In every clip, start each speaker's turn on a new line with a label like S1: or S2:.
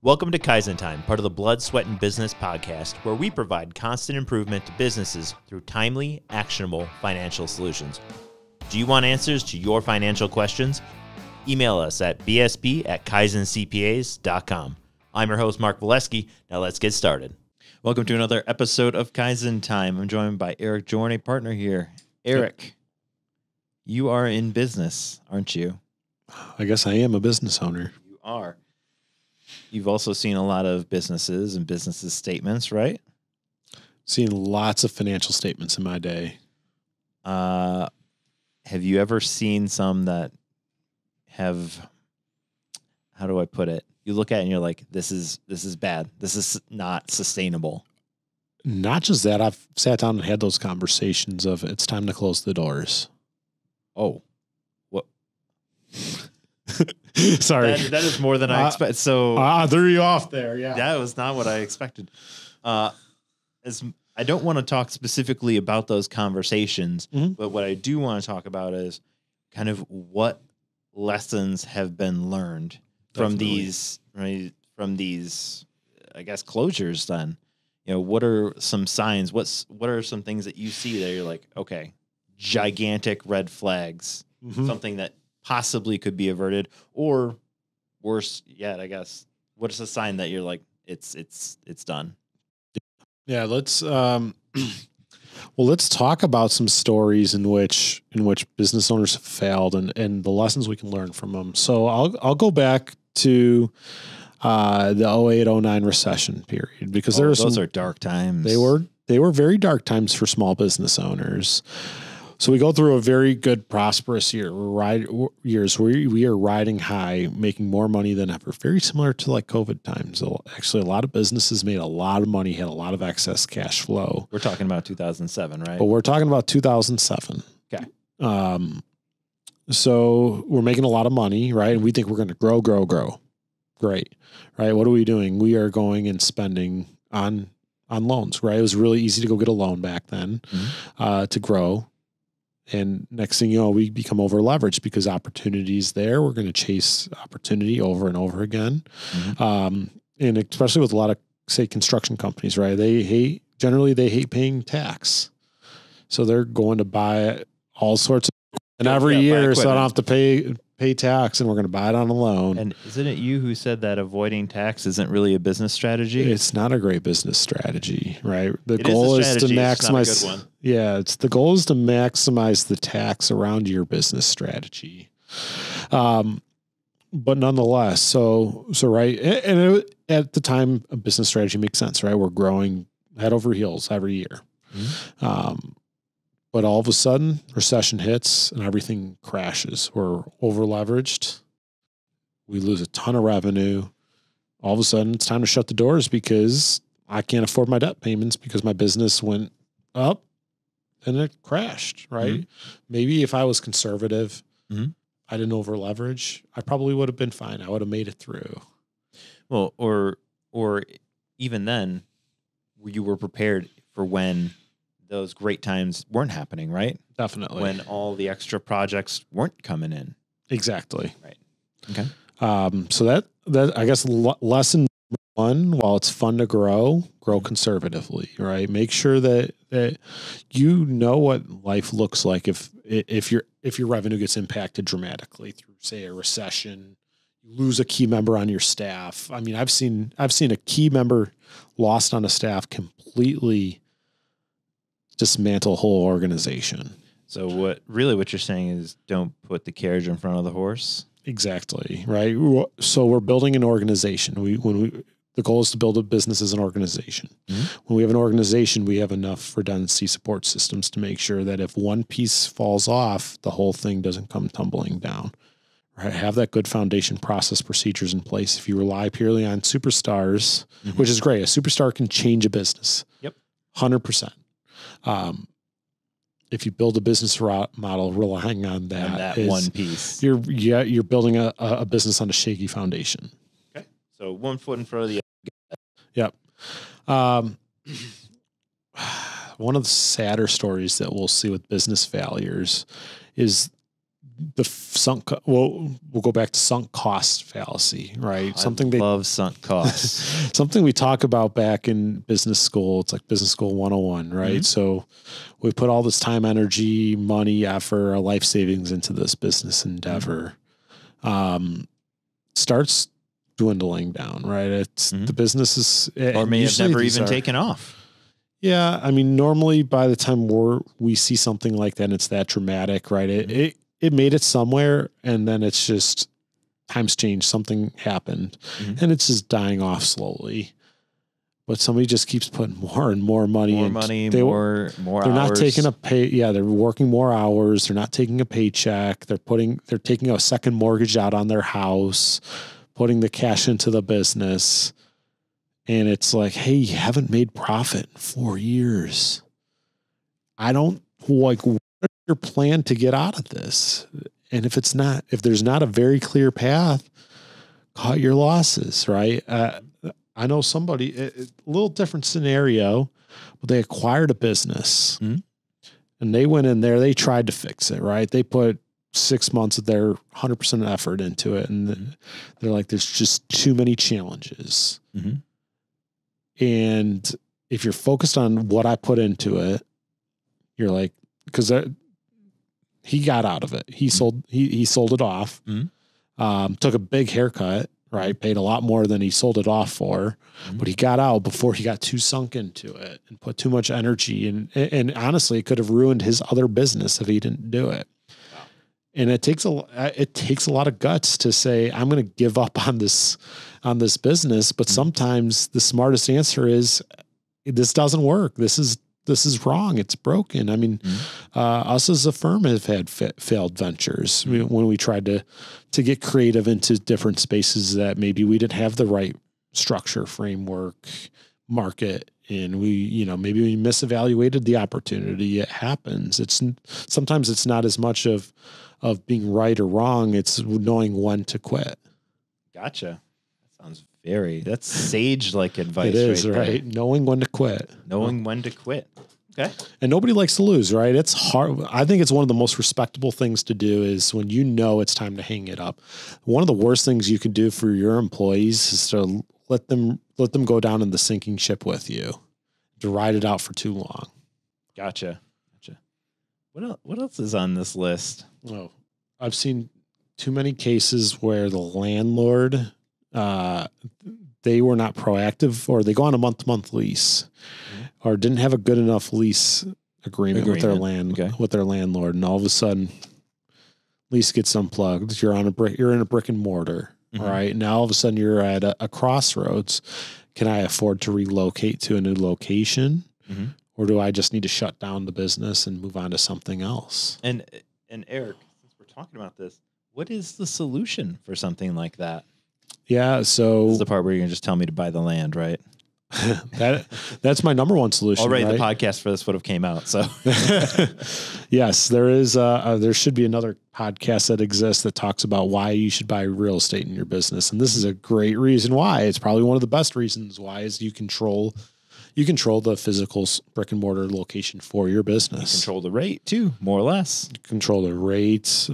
S1: Welcome to Kaizen Time, part of the Blood, Sweat, and Business podcast, where we provide constant improvement to businesses through timely, actionable financial solutions. Do you want answers to your financial questions? Email us at bsp@kaizencpas.com. I'm your host, Mark Valesky. Now let's get started. Welcome to another episode of Kaizen Time. I'm joined by Eric Jorn, a partner here. Eric, you are in business, aren't you?
S2: I guess I am a business owner.
S1: You are. You've also seen a lot of businesses and businesses statements, right?
S2: Seen lots of financial statements in my day.
S1: Have you ever seen some that have, how do I put it? You look at it and you're like, this is bad. This is not sustainable.
S2: Not just that, I've sat down and had those conversations of it's time to close the doors.
S1: Oh, what?
S2: Sorry.
S1: That is more than I expected. So
S2: threw you off there. Yeah.
S1: That was not what I expected. As I don't want to talk specifically about those conversations, but what I do want to talk about is kind of what lessons have been learned from these, right? From these, I guess, closures. Then, you know, what are some signs? What are some things that you see that you're like, okay, gigantic red flags, something that possibly could be averted, or worse yet, I guess, what is a sign that you're like, it's done?
S2: Yeah, let's let's talk about some stories in which business owners have failed and the lessons we can learn from them. So I'll go back to the 08-09 recession period, because those
S1: are dark times.
S2: They were very dark times for small business owners. So we go through a very good, prosperous year. We are riding high, making more money than ever. Very similar to like COVID times. Actually, a lot of businesses made a lot of money, had a lot of excess cash flow.
S1: We're talking about 2007, right?
S2: But we're talking about 2007.
S1: Okay.
S2: So we're making a lot of money, right? And we think we're going to grow. Great, right? What are we doing? We are going and spending on loans, right? It was really easy to go get a loan back then to grow. And next thing you know, we become over leveraged because opportunity's there. We're going to chase opportunity over and over again. And especially with a lot of, say, construction companies, right? They hate paying tax. So they're going to buy all sorts of, and every year, so I don't have to pay tax, and we're going to buy it on a loan.
S1: And isn't it you who said that avoiding tax isn't really a business strategy?
S2: It's not a great business strategy, right? The goal is to maximize. The goal is to maximize the tax around your business strategy. But nonetheless, so right, and at the time, a business strategy makes sense, right? We're growing head over heels every year. But all of a sudden, recession hits and everything crashes. We're over leveraged. We lose a ton of revenue. All of a sudden, it's time to shut the doors because I can't afford my debt payments because my business went up and it crashed, right? Maybe if I was conservative, I didn't over leverage, I probably would have been fine. I would have made it through.
S1: Well, or even then, you were prepared for when those great times weren't happening, right?
S2: Definitely.
S1: When all the extra projects weren't coming in.
S2: Exactly.
S1: Right. Okay.
S2: So that I guess lesson one, while it's fun to grow conservatively, right? Make sure that you know what life looks like if your revenue gets impacted dramatically through, say, a recession, you lose a key member on your staff. I mean, I've seen a key member lost on a staff completely dismantle a whole organization.
S1: So what you're saying is don't put the carriage in front of the horse.
S2: Exactly. Right. So we're building an organization. The goal is to build a business as an organization. When we have an organization, we have enough redundancy support systems to make sure that if one piece falls off, the whole thing doesn't come tumbling down. Right. Have that good foundation, process, procedures in place. If you rely purely on superstars, which is great, a superstar can change a business. Yep. 100%. If you build a business model relying on that
S1: one piece,
S2: you're building a business on a shaky foundation.
S1: Okay, so one foot in front of the
S2: other. Yep. One of the sadder stories that we'll see with business failures is we'll go back to sunk cost fallacy, right?
S1: I love sunk costs.
S2: Something we talk about back in business school. It's like business school 101, right?
S1: Mm-hmm.
S2: So we put all this time, energy, money, effort, our life savings into this business endeavor. Starts dwindling down, right? It's the business is,
S1: or may have never even taken off.
S2: Yeah. I mean, normally by the time we see something like that, and it's that dramatic, right? It made it somewhere, and then it's just times changed. Something happened, and it's just dying off slowly. But somebody just keeps putting more and more money.
S1: More money, more
S2: They're
S1: hours.
S2: not taking a pay. Yeah, they're working more hours. They're not taking a paycheck. They're taking a second mortgage out on their house, putting the cash into the business. And it's like, hey, you haven't made profit in 4 years. I don't like, what's your plan to get out of this? And if there's not a very clear path, cut your losses, right? I know somebody, a little different scenario, but they acquired a business and they went in there, they tried to fix it, right? They put 6 months of their 100% effort into it. And they're like, there's just too many challenges.
S1: Mm-hmm.
S2: And if you're focused on what I put into it, you're like, because he got out of it. He sold it off, took a big haircut, right? Paid a lot more than he sold it off for, but he got out before he got too sunk into it and put too much energy. And honestly, it could have ruined his other business if he didn't do it. Wow. And it takes a lot of guts to say, I'm going to give up on this business. But sometimes the smartest answer is, this doesn't work. This is wrong. It's broken. I mean, us as a firm have had failed ventures when we tried to get creative into different spaces that maybe we didn't have the right structure, framework, market, and maybe we misevaluated the opportunity. It happens. Sometimes it's not as much of being right or wrong. It's knowing when to quit.
S1: Gotcha. That sounds that's sage-like advice.
S2: It is,
S1: right?
S2: Knowing when to quit.
S1: Knowing when to quit. Okay.
S2: And nobody likes to lose, right? It's hard. I think it's one of the most respectable things to do is when you know it's time to hang it up. One of the worst things you can do for your employees is to let them go down in the sinking ship with you, to ride it out for too long.
S1: Gotcha. What else is on this list?
S2: Oh, I've seen too many cases where the landlord, they were not proactive, or they go on a month-to-month lease, or didn't have a good enough lease agreement. With their landlord, and all of a sudden, lease gets unplugged. You're in a brick and mortar, right? Now all of a sudden you're at a crossroads. Can I afford to relocate to a new location, or do I just need to shut down the business and move on to something else? And
S1: Eric, since we're talking about this, what is the solution for something like that?
S2: Yeah, so
S1: this is the part where you're gonna just tell me to buy the land, right?
S2: That's my number one solution.
S1: Already,
S2: right?
S1: The podcast for this would have came out. So
S2: yes, there is. There should be another podcast that exists that talks about why you should buy real estate in your business, and this is a great reason why. It's probably one of the best reasons why is you control the physical brick and mortar location for your business.
S1: You control the rate too, more or less.
S2: Control the rates.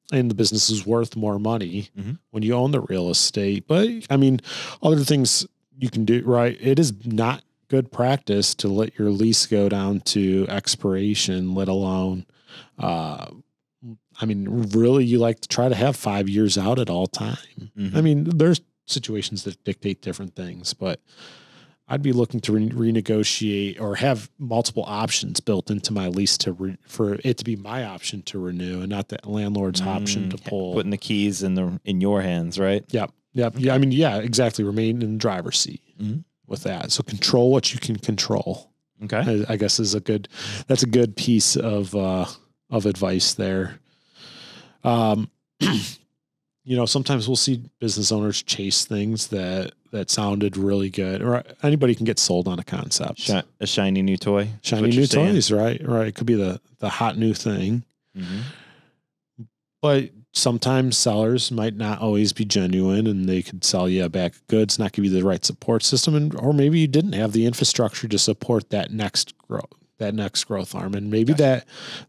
S2: And the business is worth more money when you own the real estate. But I mean, other things you can do, right? It is not good practice to let your lease go down to expiration, let alone, I mean, really you like to try to have 5 years out at all time. I mean, there's situations that dictate different things, but I'd be looking to renegotiate or have multiple options built into my lease for it to be my option to renew and not the landlord's option to pull.
S1: Putting the keys in your hands, right?
S2: Yep. Yeah. I mean, yeah, exactly. Remain in the driver's seat with that. So control what you can control.
S1: Okay.
S2: I guess that's a good piece of advice there. Sometimes we'll see business owners chase things that sounded really good, or anybody can get sold on a concept.
S1: A shiny new toy.
S2: Shiny new toys, right? Right. It could be the hot new thing. But sometimes sellers might not always be genuine, and they could sell you a bag of goods, not give you the right support system, or maybe you didn't have the infrastructure to support that next growth, that next growth arm. And maybe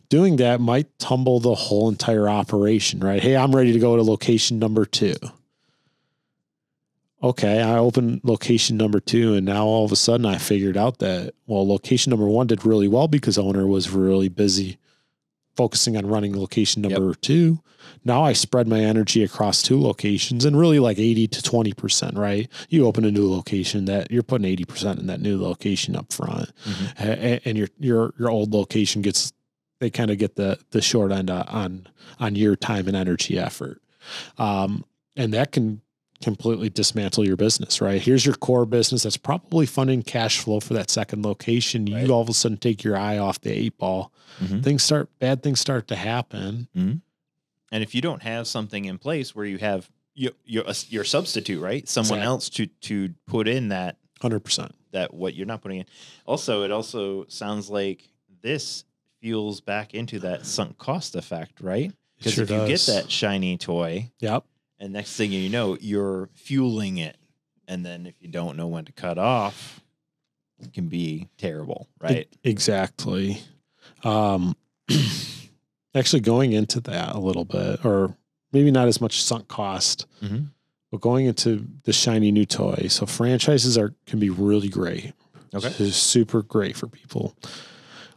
S2: doing that might tumble the whole entire operation, right? Hey, I'm ready to go to location number 2. Okay, I opened location number 2, and now all of a sudden I figured out that, well, location number 1 did really well because owner was really busy focusing on running location number 2. Now I spread my energy across 2 locations, and really like 80 to 20%, right? You open a new location, that you're putting 80% in that new location up front, and your old location they kind of get the short end on your time and energy effort. And that can completely dismantle your business, right? Here's your core business that's probably funding cash flow for that second location. Right. You all of a sudden take your eye off the 8 ball. Bad things start to happen.
S1: And if you don't have something in place where you have your substitute, right? Someone else to put in that
S2: 100%,
S1: that what you're not putting in. Also, it also sounds like this fuels back into that sunk cost effect, right? Because if you get that shiny toy, and next thing you know, you're fueling it. And then if you don't know when to cut off, it can be terrible, right?
S2: Exactly. Actually going into that a little bit, or maybe not as much sunk cost, but going into the shiny new toy. So franchises can be really great. Okay. It's super great for people.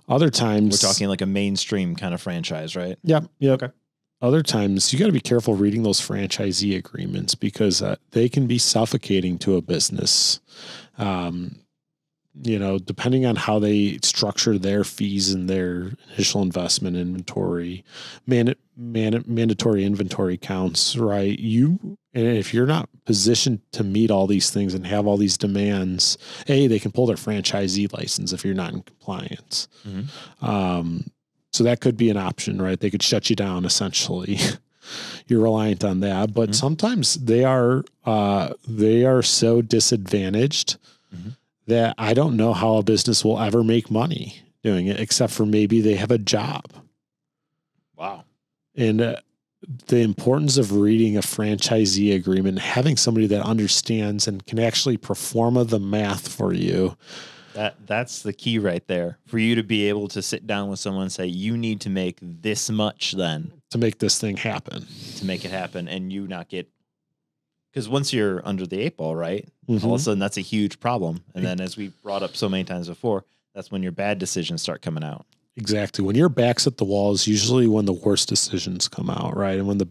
S2: Other times
S1: we're talking like a mainstream kind of franchise, right?
S2: Yep. Okay. Other times you got to be careful reading those franchisee agreements because they can be suffocating to a business. Depending on how they structure their fees and their initial investment inventory, mandatory inventory counts, right? And if you're not positioned to meet all these things and have all these demands, they can pull their franchisee license if you're not in compliance. So that could be an option, right? They could shut you down essentially. You're reliant on that, but sometimes they are so disadvantaged that I don't know how a business will ever make money doing it, except for maybe they have a job.
S1: Wow.
S2: And the importance of reading a franchisee agreement, having somebody that understands and can actually perform the math for you.
S1: That's the key right there, for you to be able to sit down with someone and say, you need to make this much then
S2: to make this thing happen,
S1: to make it happen. And you not get, because once you're under the 8 ball, right, all of a sudden that's a huge problem. And then as we brought up so many times before, that's when your bad decisions start coming out.
S2: Exactly. When your back's at the wall is usually when the worst decisions come out, right? And when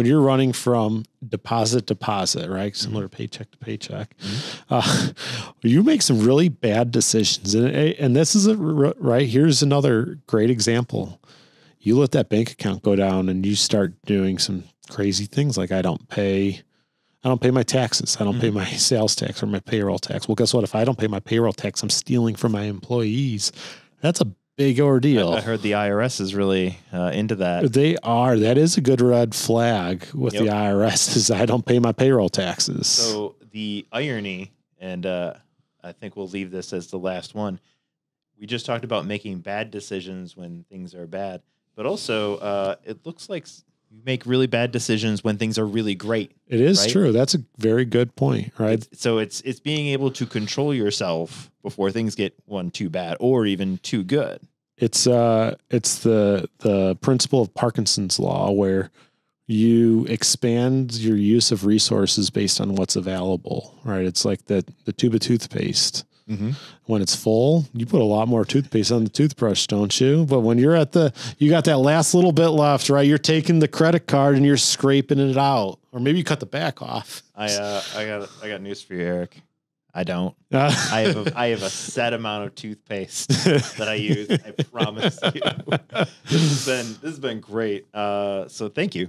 S2: you're running from deposit, right? Similar paycheck to paycheck, you make some really bad decisions. And this is right. Here's another great example. You let that bank account go down and you start doing some crazy things like I don't pay my taxes. I don't pay my sales tax or my payroll tax. Well, guess what? If I don't pay my payroll tax, I'm stealing from my employees. That's a big ordeal.
S1: I heard the IRS is really into that.
S2: They are. That is a good red flag with the IRS is I don't pay my payroll taxes.
S1: So the irony, and I think we'll leave this as the last one. We just talked about making bad decisions when things are bad, but also it looks like you make really bad decisions when things are really great.
S2: It is true. That's a very good point, right?
S1: So it's being able to control yourself before things get too bad or even too good.
S2: It's the principle of Parkinson's law where you expand your use of resources based on what's available, right? It's like the tube of toothpaste. When it's full, you put a lot more toothpaste on the toothbrush, don't you? But when you're you got that last little bit left, right? You're taking the credit card and you're scraping it out, or maybe you cut the back off.
S1: I got news for you, Eric. I don't. I have a set amount of toothpaste that I use. I promise you. This has been great. So thank you.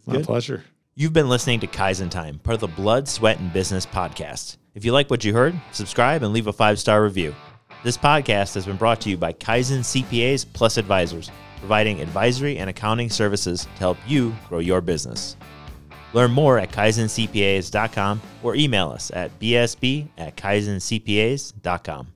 S2: My pleasure.
S1: You've been listening to Kaizen Time, part of the Blood, Sweat, and Business podcast. If you like what you heard, subscribe and leave a 5-star review. This podcast has been brought to you by Kaizen CPAs Plus Advisors, providing advisory and accounting services to help you grow your business. Learn more at kaizencpas.com or email us at bsb@kaizencpas.com.